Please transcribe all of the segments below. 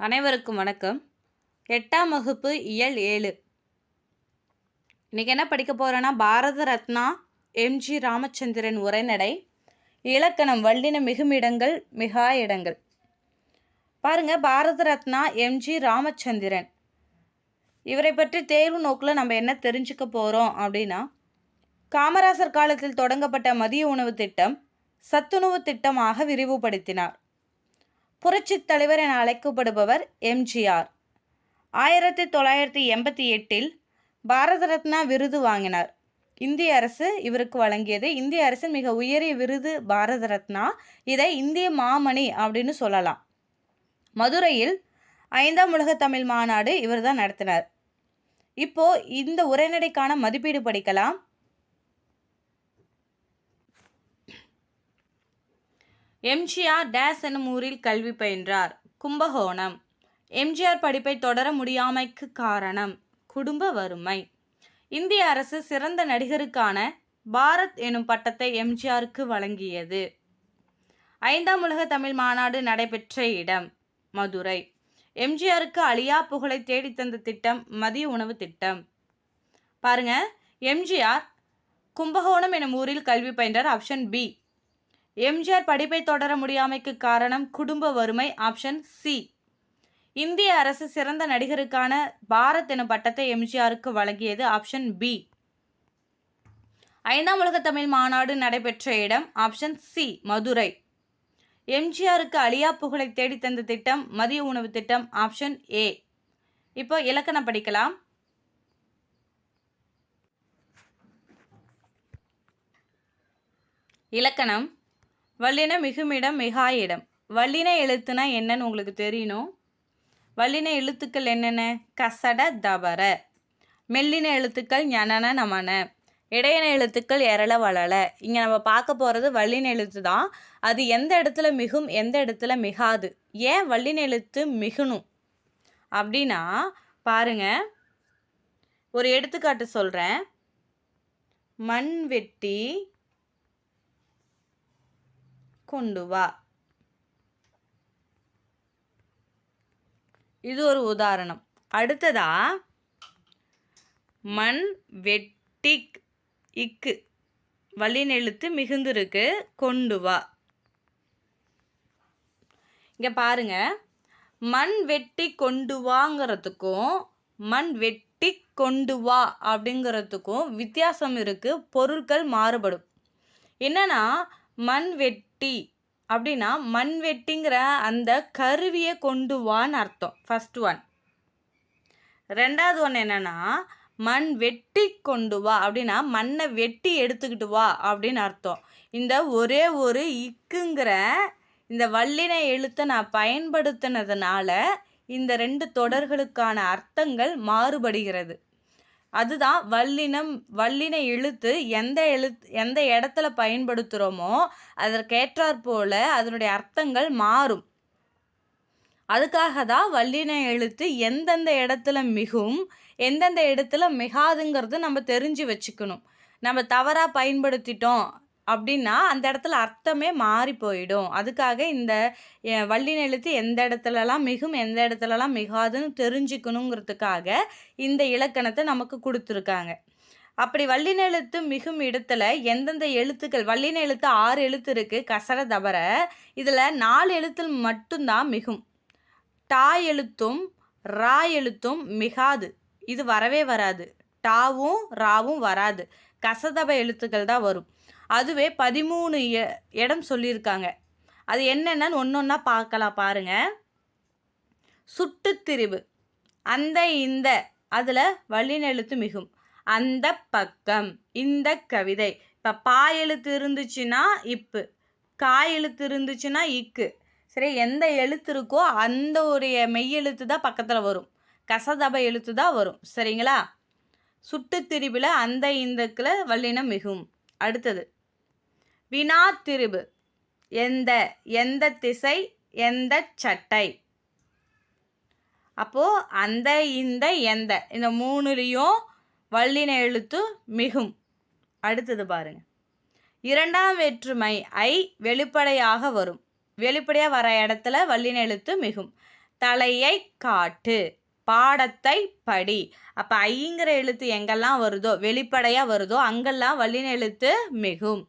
அனைவருக்கும் வணக்கம். 8ஆம் வகுப்பு இயல் 7. இன்றைக்கி என்ன படிக்க போகிறோன்னா, பாரத ரத்னா எம்ஜி ராமச்சந்திரன் உரைநடை, இலக்கணம் வல்லின மிகுமிடங்கள் மிகா இடங்கள். பாருங்கள், பாரத ரத்னா எம்ஜி ராமச்சந்திரன் இவரை பற்றி தேர்வு நோக்கில் நம்ம என்ன தெரிஞ்சுக்க போகிறோம் அப்படின்னா, காமராசர் காலத்தில் தொடங்கப்பட்ட மதிய உணவு திட்டம் சத்துணவு திட்டமாக விரிவுபடுத்தினார். புரட்சித் தலைவர் என அழைக்கப்படுபவர் எம்ஜிஆர். 1988 பாரத ரத்னா விருது வாங்கினார். இந்திய அரசு இவருக்கு வழங்கியது. இந்திய அரசின் மிக உயரிய விருது பாரத ரத்னா. இதை இந்திய மாமணி அப்படின்னு சொல்லலாம். மதுரையில் 5ஆம் உலக தமிழ் மாநாடு இவர் தான் நடத்தினார். இப்போ இந்த உரைநடைக்கான மதிப்பீடு படிக்கலாம். எம்ஜிஆர் டேஸ் எனும் ஊரில் கல்வி பயின்றார். கும்பகோணம். எம்ஜிஆர் படிப்பை தொடர முடியாமைக்கு காரணம் குடும்ப வறுமை. இந்திய அரசு சிறந்த நடிகருக்கான பாரத் எனும் பட்டத்தை எம்ஜிஆருக்கு வழங்கியது. 5ஆம் உலக தமிழ் மாநாடு நடைபெற்ற இடம் மதுரை. எம்ஜிஆருக்கு அழியா புகழை தேடித்தந்த திட்டம் மதிய உணவு திட்டம். பாருங்க, எம்ஜிஆர் கும்பகோணம் எனும் ஊரில் கல்வி பயின்றார். Option B. எம்ஜிஆர் படிப்பை தொடர முடியாமைக்கு காரணம் குடும்ப வறுமை. Option C. இந்திய அரசு சிறந்த நடிகருக்கான பாரத் எனும் பட்டத்தை எம்ஜிஆருக்கு வழங்கியது. Option B. 5ஆம் உலக தமிழ் மாநாடு நடைபெற்ற இடம் ஆப்ஷன் சி மதுரை. எம்ஜிஆருக்கு அழியா புகழை தேடித்தந்த திட்டம் மதிய உணவு திட்டம். Option A. இப்போ இலக்கணம் படிக்கலாம். இலக்கணம் வல்லின மிகுமிடம் மிகா இடம். வல்லின எழுத்துனா என்னன்னு உங்களுக்கு தெரியணும். வல்லின எழுத்துக்கள் என்னென்ன? கசட தபர. மெல்லின எழுத்துக்கள் ஞனன நமன. இடையின எழுத்துக்கள் எரள வளல. இங்கே நம்ம பார்க்க போகிறது வல்லின எழுத்து தான். அது எந்த இடத்துல மிகும், எந்த இடத்துல மிகாது. ஏன் வல்லின எழுத்து மிகுணும் அப்படின்னா, பாருங்க, ஒரு எடுத்துக்காட்டு சொல்கிறேன். மண் வெட்டி கொண்டு வா. இது ஒரு உதாரணம். அடுத்ததா, மண் வெட்டி இக்கு வல்லின எழுத்து மிகுந்திருக்கு, கொண்டு வா. இங்க பாருங்க, மண் வெட்டி கொண்டு வாங்கிறதுக்கும் மண் வெட்டி கொண்டு வா அப்படிங்கிறதுக்கும் வித்தியாசம் இருக்கு. பொருட்கள் மாறுபடும். என்னன்னா, மண் வெட்டி அப்படின்னா மண் வெட்டிங்கிற அந்த கருவியை கொண்டு வான்னு அர்த்தம். First one. ரெண்டாவது ஒன்று என்னன்னா, மண் வெட்டி கொண்டு வா அப்படின்னா மண்ணை வெட்டி எடுத்துக்கிட்டு வா அப்படின்னு அர்த்தம். இந்த ஒரே ஒரு இக்குங்கிற இந்த வல்லின எழுத்தை நான் பயன்படுத்தினதுனால இந்த ரெண்டு தொடர்களுக்கான அர்த்தங்கள் மாறுபடுகிறது. அதுதான் வல்லின எழுத்து எந்த இடத்துல பயன்படுத்துகிறோமோ அதற்கேற்றாற் போல அதனுடைய அர்த்தங்கள் மாறும். அதுக்காக தான் வல்லின எழுத்து எந்தெந்த இடத்துல மிகும், எந்தெந்த இடத்துல மிகாதுங்கிறது நம்ம தெரிஞ்சு வச்சுக்கணும். நம்ம தவறாக பயன்படுத்திட்டோம் அப்படின்னா அந்த இடத்துல அர்த்தமே மாறி போயிடும். அதுக்காக இந்த வல்லின எழுத்து எந்த இடத்துலலாம் மிகும், எந்த இடத்துலலாம் மிகாதுன்னு தெரிஞ்சுக்கணுங்கிறதுக்காக இந்த இலக்கணத்தை நமக்கு கொடுத்துருக்காங்க. அப்படி வல்லின எழுத்து மிகும் இடத்துல எந்தெந்த எழுத்துக்கள், வல்லின எழுத்து 6 எழுத்து இருக்குது, கசர தபர. இதில் 4 எழுத்தில் மட்டும்தான் மிகும். டா எழுத்தும் ரா எழுத்தும் மிகாது. இது வரவே வராது. டாவும் ராவும் வராது. கசதப எழுத்துக்கள் தான் வரும். அதுவே 13 இடம் சொல்லியிருக்காங்க. அது என்னென்னு ஒன்றொன்னா பார்க்கலாம். பாருங்க, சுட்டுத்திரிவு, அந்த இந்த அதில் வல்லின எழுத்து மிகும். அந்த பக்கம், இந்த கவிதை. இப்போ பா எழுத்து இருந்துச்சுன்னா இப்பு, கா எழுத்து இருந்துச்சுன்னா இக்கு. சரி, எந்த எழுத்து இருக்கோ அந்த ஒரு மெய் எழுத்து தான் பக்கத்தில் வரும். கசதப எழுத்து தான் வரும். சரிங்களா? சுட்டுத்திரிவில் அந்த இந்தக்கில் வல்லினம் மிகும். அடுத்தது வினா திரிபு. எந்த திசை, எந்த சட்டை. அப்போது அந்த இந்த 3லையும் வல்லின எழுத்து மிகும். அடுத்தது பாருங்க, 2ஆம் வேற்றுமை ஐ வெளிப்படையாக வரும். வெளிப்படையாக வர இடத்துல வல்லின எழுத்து மிகும். தலையை காட்டு, பாடத்தை படி. அப்போ ஐங்கிற எழுத்து எங்கெல்லாம் வருதோ, வெளிப்படையாக வருதோ அங்கெல்லாம் வல்லின எழுத்து மிகும்.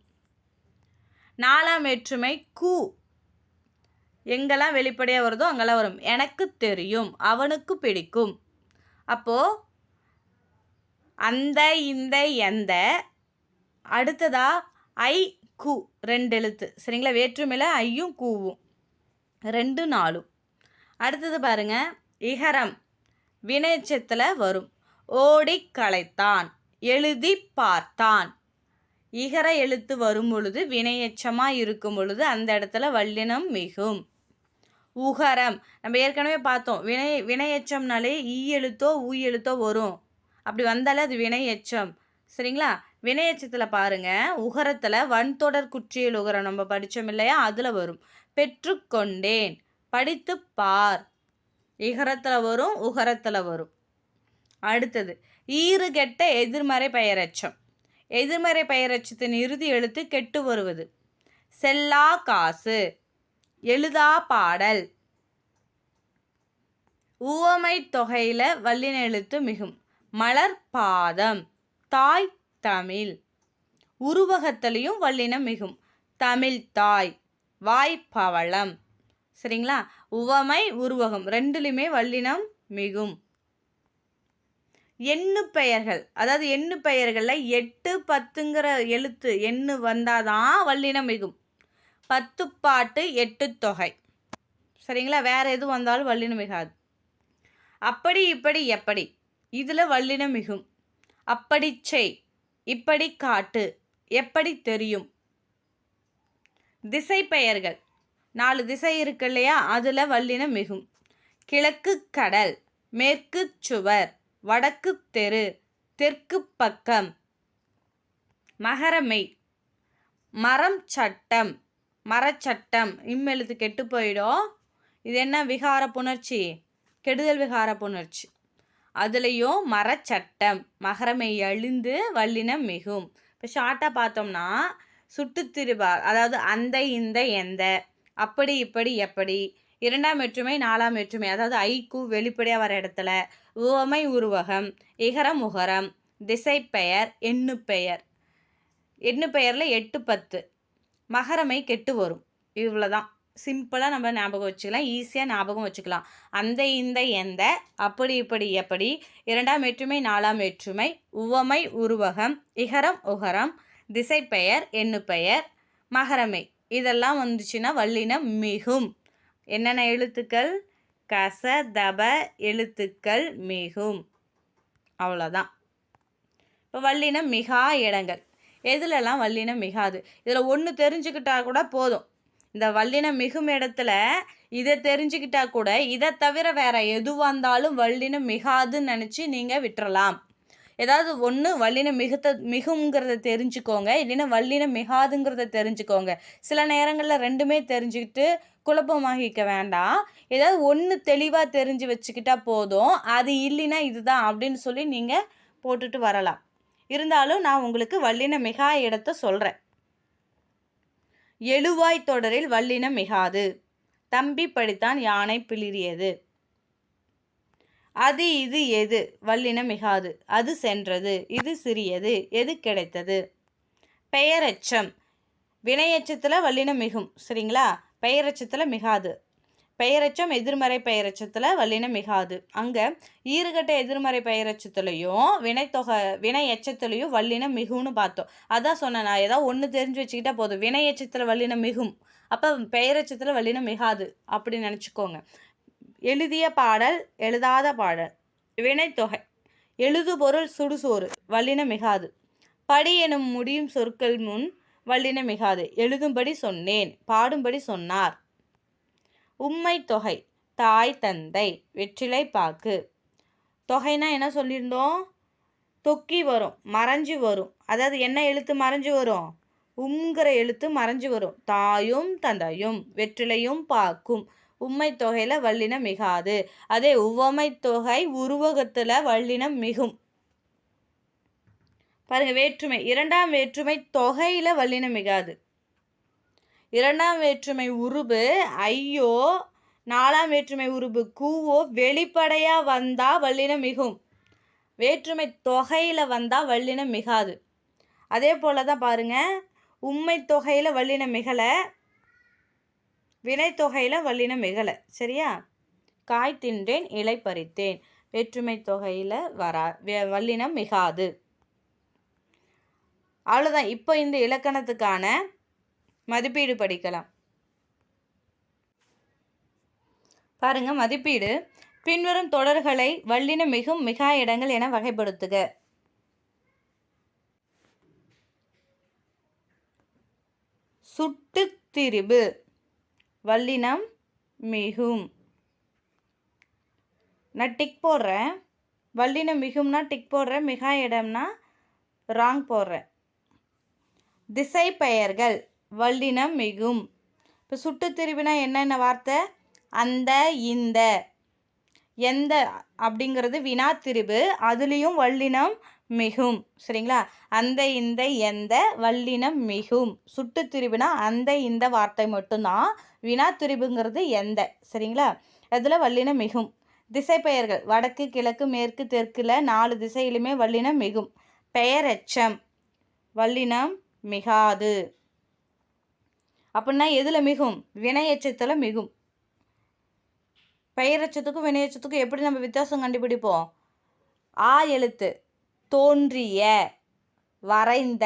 4ஆம் வேற்றுமை கு, எங்கெல்லாம் வெளிப்படையாக வருதோ அங்கெல்லாம் வரும். எனக்கு தெரியும், அவனுக்கு பிடிக்கும். அப்போது அந்த, இந்த, எந்த, அடுத்ததா ஐ கு 2 எழுத்து. சரிங்களா? வேற்றுமையில் ஐயும் கூவும் 2 4. அடுத்தது பாருங்க, இகரம் வினைச்சத்தில் வரும். ஓடி களைத்தான், எழுதி பார்த்தான். இகர எழுத்து வரும் பொழுது வினையெச்சமாக இருக்கும் பொழுது அந்த இடத்துல வல்லினம் மிகும். உகரம் நம்ம ஏற்கனவே பார்த்தோம். வினையெச்சம்னாலே ஈ எழுத்தோ ஊ எழுத்தோ வரும். அப்படி வந்தாலே அது வினையெச்சம். சரிங்களா? வினையெச்சத்தில் பாருங்கள், உகரத்தில் வன்தொடர் குற்றியல் உகரம் நம்ம படித்தோம் இல்லையா, அதில் வரும். பெற்றுக்கொண்டேன், படித்து பார், இகரத்தில் வரும், உகரத்தில் வரும். அடுத்தது ஈறுகெட்ட எதிர்மறை பெயரெச்சம். எதிர்மறை பெயரெச்சத்தின் இறுதி எழுத்து கெட்டு வருவது. செல்லா காசு, எழுதா பாடல். உவமை தொகையில் வல்லின எழுத்து மிகும். மலர் பாதம், தாய் தமிழ். உருவகத்திலையும் வல்லினம் மிகும். தமிழ் தாய், வாய்ப்பவளம். சரிங்களா? உவமை உருவகம் ரெண்டுலையுமே வல்லினம் மிகும். எண்ணு பெயர்கள், அதாவது எண்ணு பெயர்களில் 8 10ங்கிற எழுத்து எண்ணு வந்தாதான் வல்லினம் மிகும். 10 பாட்டு 8 தொகை. சரிங்களா? வேறு எது வந்தாலும் வல்லினம் மிகாது. அப்படி இப்படி எப்படி, இதில் வல்லினம் மிகும். அப்படி செய், இப்படி காட்டு, எப்படி தெரியும். திசை பெயர்கள் 4 திசை இருக்கு இல்லையா, அதில் வல்லினம் மிகும். கிழக்கு கடல், மேற்கு சுவர், வடக்கு தெரு, தெற்கு பக்கம். மகரமெய், மரம் சட்டம், மரச்சட்டம். இம்மெழுத்து கெட்டு போயிடும். இது என்ன விகார புணர்ச்சி? கெடுதல் விகார புணர்ச்சி. அதுலேயும் மரச்சட்டம், மகரமெய் அழிந்து வல்லினம் மிகும். இப்போ ஷார்ட்டாக பார்த்தோம்னா சுட்டுத்திருபா, அதாவது அந்த, இந்த, எந்த, அப்படி இப்படி எப்படி, 2ஆம் வேற்றுமை 4ஆம் வேற்றுமை, அதாவது ஐக்கு வெளிப்படையாக வர இடத்துல உவமை உருவகம், இகரம் உகரம், திசை பெயர், எண்ணு பெயர். எண்ணு பெயரில் 8 10. மகரமை கெட்டு வரும். இவ்வளோதான். சிம்பிளாக நம்ம ஞாபகம் வச்சுக்கலாம், ஈஸியாக ஞாபகம் வச்சுக்கலாம். அந்த, இந்த, எந்த, அப்படி இப்படி எப்படி, 2ஆம் வேற்றுமை 4ஆம் வேற்றுமை, உவமை உருவகம், இகரம் உகரம், திசை பெயர், எண்ணு பெயர், மகரமை, இதெல்லாம் வந்துச்சுன்னா வல்லினம் மிகும். என்னென்ன எழுத்துக்கள்? கச தப எழுத்துக்கள் மிகும். அவ்வளோதான். இப்போ வல்லினம் மிகா இடங்கள் எதுலெல்லாம் வல்லினம் மிகாது? இதில் ஒன்று தெரிஞ்சுக்கிட்டா கூட போதும். இந்த வல்லினம் மிகும் இடத்துல இதை தெரிஞ்சுக்கிட்டா கூட, இதை தவிர வேற எதுவாக இருந்தாலும் வல்லினம் மிகாதுன்னு நினச்சி நீங்கள் விட்டுறலாம். ஏதாவது ஒன்று வல்லினம் மிகுங்கிறத தெரிஞ்சுக்கோங்க, இல்லைன்னா வல்லினம் மிகாதுங்கிறத தெரிஞ்சுக்கோங்க. சில நேரங்களில் ரெண்டுமே தெரிஞ்சுக்கிட்டு குழப்பமாகிக்க வேண்டாம். ஏதாவது ஒன்று தெளிவாக தெரிஞ்சு வச்சுக்கிட்டா போதும். அது இல்லைன்னா இதுதான் அப்படின்னு சொல்லி நீங்கள் போட்டுட்டு வரலாம். இருந்தாலும் நான் உங்களுக்கு வல்லினம் மிகா இடத்த சொல்கிறேன். எழுவாய் தொடரில் வல்லினம் மிகாது. தம்பி படித்தான், யானை பிளிரியது. அது, இது, எது வல்லினம் மிகாது. அது சென்றது, இது சிறியது, எது கிடைத்தது. பெயரெச்சம் வினையெச்சத்தில் வல்லினம் மிகும். சரிங்களா? பெயரெச்சத்தில் மிகாது. பெயரெச்சம் எதிர்மறை பெயரெச்சத்தில் வல்லினம் மிகாது. அங்கே ஈறுகட்ட எதிர்மறை பெயரெச்சத்துலையும் வினை எச்சத்துலையும் வல்லினம் மிகும்னு பார்த்தோம். அதான் சொன்னேன், நான் ஏதாவது ஒன்று தெரிஞ்சு வச்சுக்கிட்டா போதும். வினை எச்சத்தில் வல்லினம் மிகும், அப்போ பெயரெச்சத்தில் வல்லினம் மிகாது அப்படி நினச்சிக்கோங்க. எழுதிய பாடல், எழுதாத பாடல். வினைத்தொகை எழுதுபொருள், சுடுசோறு வல்லினம் மிகாது. படி எனும் முடியும் சொற்கள் முன் வல்லினம் மிகாது. எழுதும்படி சொன்னேன், பாடும்படி சொன்னார். உம்மை தொகை தாய் தந்தை, வெற்றிலை பாக்கு. தொகைனா என்ன சொல்லியிருந்தோம்? தொக்கி வரும், மறைஞ்சு வரும். அதாவது என்ன எழுத்து மறைஞ்சு வரும்? உம்ங்கிற எழுத்து மறைஞ்சு வரும். தாயும் தந்தையும், வெற்றிலையும் பாக்கும். உம்மை தொகையில் வல்லினம் மிகாது. அதே உவமை தொகை உருவகத்தில் வல்லினம் மிகும். பாருங்க, வேற்றுமை 2ஆம் வேற்றுமை தொகையில் வல்லினம் மிகாது. 2ஆம் வேற்றுமை உருபு ஐயோ, 4ஆம் வேற்றுமை உருபு கூவோ வெளிப்படையாக வந்தால் வல்லினம் மிகும். வேற்றுமை தொகையில் வந்தால் வல்லினம் மிகாது. அதே போல் தான் பாருங்கள், உண்மை தொகையில் வல்லினம் மிகலை, வினைத்தொகையில் வல்லினம் மிகலை. சரியா? காய் தின்றேன் இலை பறித்தேன், வேற்றுமை தொகையில் வல்லினம் மிகாது. அவ்வளோதான். இப்போ இந்த இலக்கணத்துக்கான மதிப்பீடு படிக்கலாம். பாருங்க, மதிப்பீடு. பின்வரும் தொடர்களை வல்லினம் மிகும் மிகா இடங்கள் என வகைப்படுத்துக. சுட்டுத்திரிபு வல்லினம் மிகும். நான் டிக் போடுறேன். வல்லினம் மிகும்னா டிக் போடுறேன், மிகா இடம்னா ராங் போடுறேன். திசை பெயர்கள் வல்லினம் மிகும். இப்போ சுட்டுத்திரிபுனா என்னென்ன வார்த்தை? அந்த, இந்த, எந்த அப்படிங்கிறது வினாத்திரிபு, அதுலேயும் வல்லினம் மிகும். சரிங்களா? அந்த, இந்த, எந்த வல்லினம் மிகும். சுட்டுத்திரிபுனா அந்த, இந்த வார்த்தை மட்டும்தான். வினாத்திரிபுங்கிறது எந்த. சரிங்களா? அதில் வல்லினம் மிகும். திசை பெயர்கள் வடக்கு, கிழக்கு, மேற்கு, தெற்குல 4 திசையிலுமே வல்லினம் மிகும். பெயரெச்சம் வல்லினம் மிகாது. அப்படின்னா எதில் மிகும்? வினையெச்சத்தில் மிகும். பெயரெச்சத்துக்கும் வினையெச்சத்துக்கும் எப்படி நம்ம வித்தியாசம் கண்டுபிடிப்போம்? ஆ எழுத்து தோன்றிய, வரைந்த,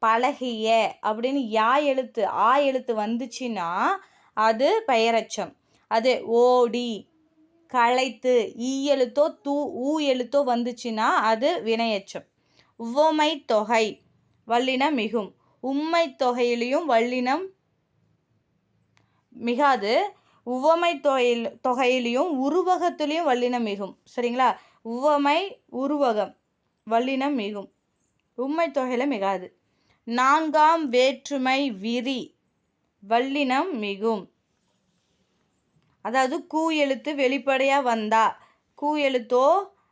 பழகிய அப்படின்னு ஆ எழுத்து வந்துச்சுன்னா அது பெயரெச்சம். அது ஓடி, களைத்து, ஈ எழுத்தோ ஊ எழுத்தோ வந்துச்சுன்னா அது வினையெச்சம். உவமை தொகை வல்லினம் மிகும். உம்மை தொகையிலையும் வல்லினம் மிகாது. உவமை தொகையிலையும் உருவகத்துலேயும் வல்லினம் மிகும். சரிங்களா? உவமை, உருவகம் வல்லினம் மிகும். உம்மை தொகையில் மிகாது. 4ஆம் வேற்றுமை விரி வல்லினம் மிகும். அதாவது கூ எழுத்து வெளிப்படையாக வந்தா, கூ எழுத்தோ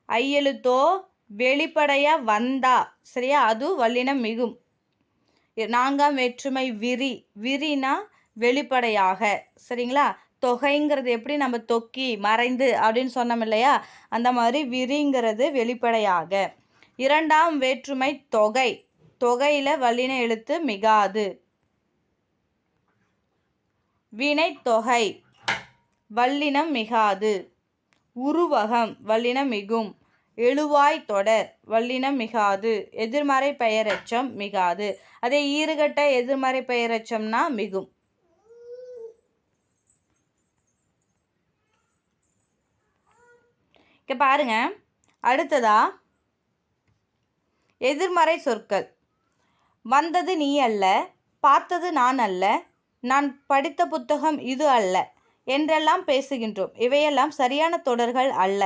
ஐ எழுத்தோ வெளிப்படையாக வந்தா, சரியா, அது வல்லினம் மிகும். 4ஆம் வேற்றுமை விரி, விரினா வெளிப்படையாக. சரிங்களா? தொகைங்கிறது எப்படி நம்ம தொக்கி, மறைந்து அப்படின்னு சொன்னோம் இல்லையா, அந்த மாதிரி விரிங்கிறது வெளிப்படையாக. 2ஆம் வேற்றுமை தொகை, தொகையில் வல்லின எழுத்து மிகாது. வினைத்தொகை வல்லினம் மிகாது. உருவகம் வல்லினம் மிகும். எழுவாய் தொடர் வல்லினம் மிகாது. எதிர்மறை பெயரெச்சம் மிகாது. அதே ஈறுகட்ட எதிர்மறை பெயரெச்சம்னா மிகும். இங்கே பாருங்க, அடுத்ததா எதிர்மறை சொற்கள். வந்தது நீ அல்ல, பார்த்தது நான் அல்ல, நான் படித்த புத்தகம் இது அல்ல என்றெல்லாம் பேசுகின்றோம். இவையெல்லாம் சரியான தொடர்கள் அல்ல.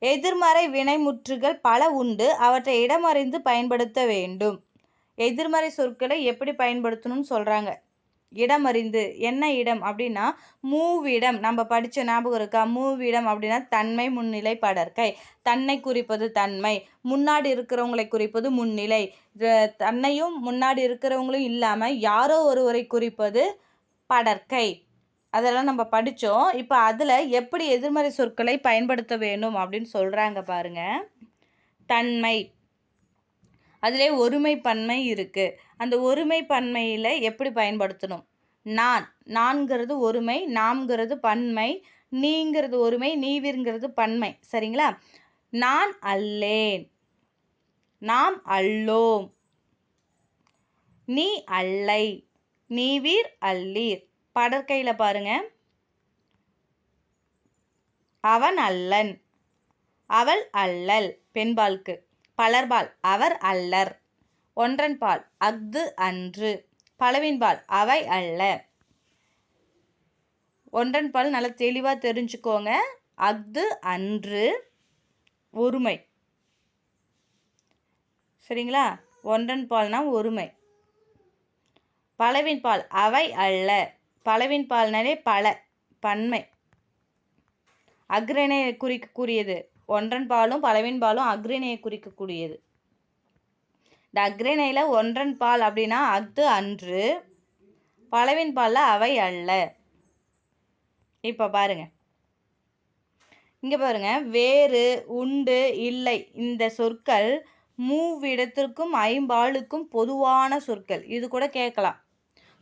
எதிர்மறை வினைமுற்றுகள் பல உண்டு, அவற்றை இடமறிந்து பயன்படுத்த வேண்டும். எதிர்மறை சொற்களை எப்படி பயன்படுத்தணும்னு சொல்கிறாங்க. இடமறிந்து. என்ன இடம் அப்படின்னா மூவிடம். நம்ம படித்த ஞாபகம் இருக்கா? மூவிடம் அப்படின்னா தன்மை, முன்னிலை, படற்கை. தன்னை குறிப்பது தன்மை, முன்னாடி இருக்கிறவங்களை குறிப்பது முன்னிலை, தன்னையும் முன்னாடி இருக்கிறவங்களும் இல்லாமல் யாரோ ஒருவரை குறிப்பது படற்கை. அதெல்லாம் நம்ம படித்தோம். இப்போ அதில் எப்படி எதிர்மறை சொற்களை பயன்படுத்த வேண்டும் அப்படின்னு சொல்கிறாங்க பாருங்க. தன்மை, அதிலே ஒருமை பன்மை இருக்குது. அந்த ஒருமை பன்மையில் எப்படி பயன்படுத்தணும்? நான்கிறது ஒருமை, நாம்ங்கிறது பன்மை, நீங்கிறது ஒருமை, நீவிர்ங்கிறது பன்மை. சரிங்களா? நான் அல்லேன், நாம் அல்லோம், நீ அல்லை, நீவீர் அல்லீர். படற்கையில் பாருங்க, அவன் அல்லன், அவள் அல்லல். பெண்பாலுக்கு. பலர்பால் அவர் அல்லர். ஒன்றன்பால் அஃது அன்று. பலவின்பால் அவை அல்ல. ஒன்றன்பால் நல்லா தெளிவாக தெரிஞ்சுக்கோங்க. அஃது அன்று ஒருமை. சரிங்களா? ஒன்றன்பால்னா ஒருமை. பலவின்பால் அவை அல்ல. பலவின்பால்னாலே பல, பன்மை. அக்ரிணையை குறிக்கக்கூடியது. ஒன்றன்பாலும் பலவின்பாலும் அக்ரிணையை குறிக்கக்கூடியது. இந்த அக்ரிணையில் ஒன்றன்பால் அப்படின்னா அஃது அன்று, பலவின்பாலில் அவை அல்ல. இப்போ பாருங்க, இங்கே பாருங்க, வேறு, உண்டு, இல்லை இந்த சொற்கள் மூவிடத்திற்கும் ஐம்பாலுக்கும் பொதுவான சொற்கள். இது கூட கேட்கலாம்.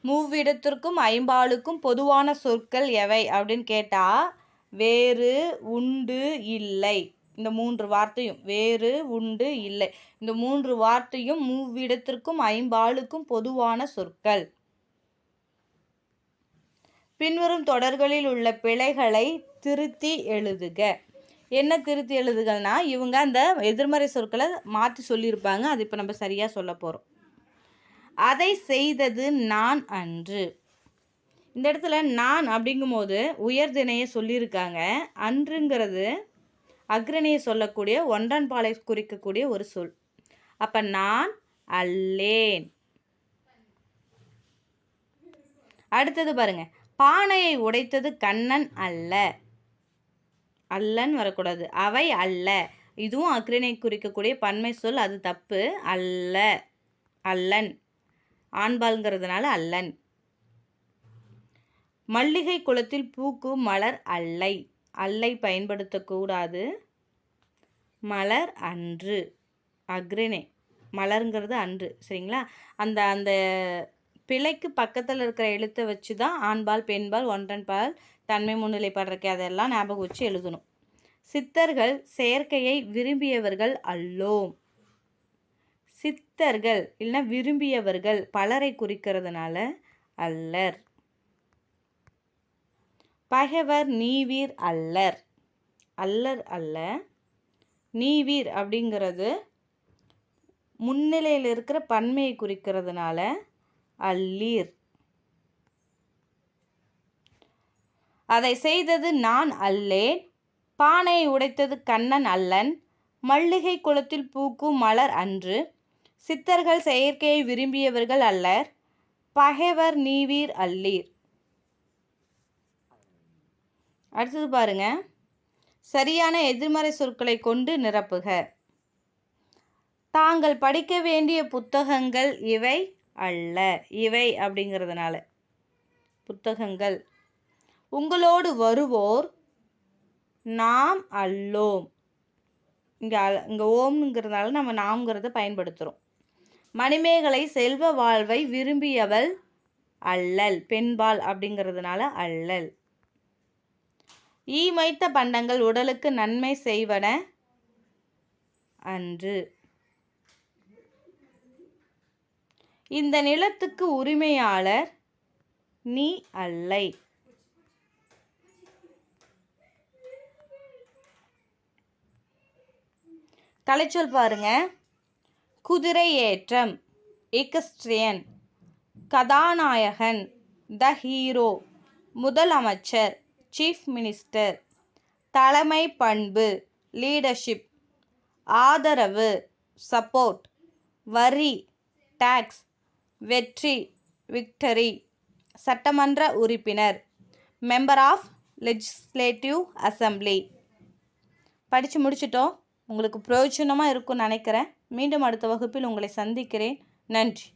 மூவிடத்திற்கும் ஐம்பாலுக்கும் பொதுவான சொற்கள் எவை அப்படின்னு கேட்டால் வேறு, உண்டு, இல்லை. இந்த 3 வார்த்தையும் வேறு, உண்டு, இல்லை இந்த 3 வார்த்தையும் மூவிடத்திற்கும் ஐம்பாலுக்கும் பொதுவான சொற்கள். பின்வரும் தொடர்களில் உள்ள பிழைகளை திருத்தி எழுதுக. என்ன திருத்தி எழுதுகள்னா, இவங்க அந்த எதிர்மறை சொற்களை மாற்றி சொல்லியிருப்பாங்க. அது இப்போ நம்ம சரியாக சொல்ல போகிறோம். அதை செய்தது நான் அன்று. இந்த இடத்துல நான் அப்படிங்கும்போது உயர்திணையை சொல்லியிருக்காங்க. அன்றுங்கிறது அக்ரணியை சொல்லக்கூடிய ஒன்றான் பாலை குறிக்கக்கூடிய ஒரு சொல். அப்போ நான் அல்லேன். அடுத்தது பாருங்க, பானையை உடைத்தது கண்ணன் அல்ல. அல்லன் வரக்கூடாது. அவை அல்ல. இதுவும் அக்ரிணை குறிக்கக்கூடிய பன்மை சொல். அது தப்பு. அல்ல, அல்லன். ஆண்பால்ங்கிறதுனால அல்லன். மல்லிகை குளத்தில் பூக்கும் மலர் அல்லை. அல்லை பயன்படுத்தக்கூடாது. மலர் அன்று. அக்ரிணை. மலருங்கிறது அன்று. சரிங்களா? அந்த அந்த பிழைக்கு பக்கத்தில் இருக்கிற எழுத்தை வச்சு தான் ஆண்பால், பெண்பால், ஒன்றன் பால், தன்மை முன்னிலைப்படுறக்கு அதெல்லாம் ஞாபகம் வச்சு எழுதணும். சித்தர்கள் செயற்கையை விரும்பியவர்கள் அல்லோம். சித்தர்கள் இல்லைன்னா விரும்பியவர்கள் பலரை குறிக்கிறதுனால அல்லர். பகைவர் நீவீர் அல்லர். அல்லர் அல்ல. நீவீர் அப்படிங்கிறது முன்னிலையில் இருக்கிற பன்மையை குறிக்கிறதுனால அல்லீர். அதை செய்தது நான் அல்லேன். பானையை உடைத்தது கண்ணன் அல்லன். மல்லிகை குளத்தில் பூக்கும் மலர் அன்று. சித்தர்கள் செயற்கையை விரும்பியவர்கள் அல்லர். பகைவர் நீவீர் அல்லீர். அடுத்தது பாருங்க, சரியான எதிர்மறை சொற்களை கொண்டு நிரப்புக. தாங்கள் படிக்க வேண்டிய புத்தகங்கள் இவை அல்ல. இவை அப்படிங்கிறதுனால புத்தகங்கள். உங்களோடு வருவோர் நாம் அல்லோம். இங்கே ஓம்ங்கிறதுனால நம்ம நாம்ங்கிறத பயன்படுத்துகிறோம். மணிமேகலை செல்வ வாழ்வை விரும்பியவள் அல்லல். பெண்பால் அப்படிங்கிறதுனால அல்லல். ஈமைத்த பண்டங்கள் உடலுக்கு நன்மை செய்வன அன்று. இந்த நிலத்துக்கு உரிமையாளர் நீ அல்லை. கலைச்சொல் பாருங்க. குதிரை ஏற்றம், எக்ஸ்ட்ரியன். கதாநாயகன், த ஹீரோ. முதலமைச்சர், சீஃப் மினிஸ்டர். தலைமை பண்பு, லீடர்ஷிப். ஆதரவு, சப்போர்ட். வரி, டாக்ஸ். வெற்றி, விக்டரி. சட்டமன்ற உறுப்பினர், மெம்பர் ஆஃப் லெஜிஸ்லேட்டிவ் அசம்பிளி. படித்து முடிச்சிட்டோம். உங்களுக்கு பிரயோஜனமாக இருக்கும்னு நினைக்கிறேன். மீண்டும் அடுத்த வகுப்பில் உங்களை சந்திக்கிறேன். நன்றி.